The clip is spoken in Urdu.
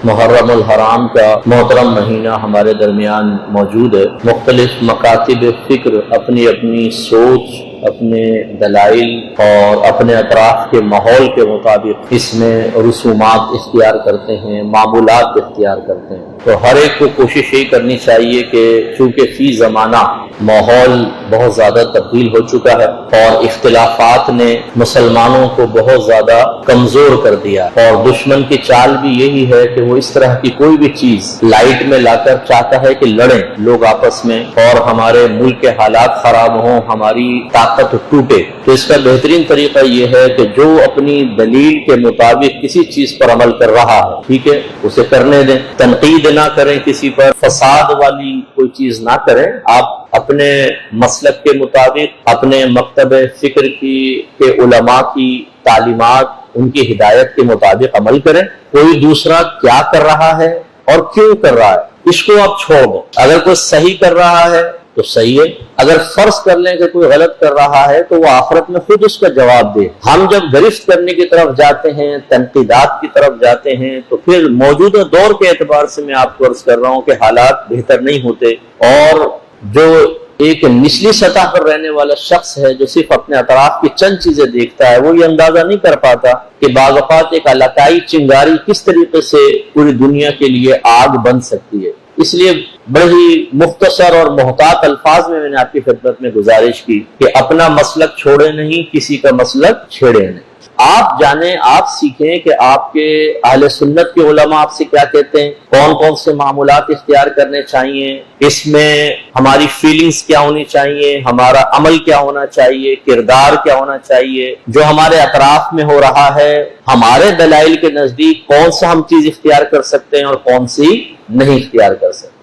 محرم الحرام کا محترم مہینہ ہمارے درمیان موجود ہے۔ مختلف مکاتب فکر اپنی اپنی سوچ، اپنے دلائل اور اپنے اطراف کے ماحول کے مطابق اس میں رسومات اختیار کرتے ہیں، معمولات اختیار کرتے ہیں۔ تو ہر ایک کو کوشش یہی کرنی چاہیے کہ چونکہ فی زمانہ ماحول بہت زیادہ تبدیل ہو چکا ہے اور اختلافات نے مسلمانوں کو بہت زیادہ کمزور کر دیا، اور دشمن کی چال بھی یہی ہے کہ وہ اس طرح کی کوئی بھی چیز لائٹ میں لا کر چاہتا ہے کہ لڑیں لوگ آپس میں اور ہمارے ملک کے حالات خراب ہوں، ہماری طاقت ٹوٹے۔ تو اس کا بہترین طریقہ یہ ہے کہ جو اپنی دلیل کے مطابق کسی چیز پر عمل کر رہا ہے، ٹھیک ہے، اسے کرنے دیں، تنقید نہ کریں، کسی پر فساد والی کوئی چیز نہ کریں۔ آپ اپنے مسلک کے مطابق، اپنے مکتب فکر کے علماء کی تعلیمات، ان کی ہدایت کے مطابق عمل کریں۔ کوئی دوسرا کیا کر رہا ہے اور کیوں کر رہا ہے اس کو آپ چھوڑ دیں۔ اگر کوئی صحیح کر رہا ہے تو صحیح ہے، اگر فرض کر لیں کہ کوئی غلط کر رہا ہے تو وہ آخرت میں خود اس کا جواب دے۔ ہم جب گرفت کرنے کی طرف جاتے ہیں، تنقیدات کی طرف جاتے ہیں، تو پھر موجودہ دور کے اعتبار سے میں آپ کو عرض کر رہا ہوں کہ حالات بہتر نہیں ہوتے، اور جو ایک نچلی سطح پر رہنے والا شخص ہے جو صرف اپنے اطراف کی چند چیزیں دیکھتا ہے، وہ یہ اندازہ نہیں کر پاتا کہ بعض اوقات ایک علاقائی چنگاری کس طریقے سے پوری دنیا کے لیے آگ بن سکتی ہے۔ اس لیے بڑے ہی مختصر اور محتاط الفاظ میں نے آپ کی خدمت میں گزارش کی کہ اپنا مسلک چھوڑے نہیں، کسی کا مسلک چھیڑے نہیں۔ آپ جانیں، آپ سیکھیں کہ آپ کے اہل سنت کے علماء آپ سے کیا کہتے ہیں، کون کون سے معمولات اختیار کرنے چاہیے، اس میں ہماری فیلنگز کیا ہونی چاہیے، ہمارا عمل کیا ہونا چاہیے، کردار کیا ہونا چاہیے، جو ہمارے اطراف میں ہو رہا ہے ہمارے دلائل کے نزدیک کون سا ہم چیز اختیار کر سکتے ہیں اور کون سی نہیں اختیار کر سکتے۔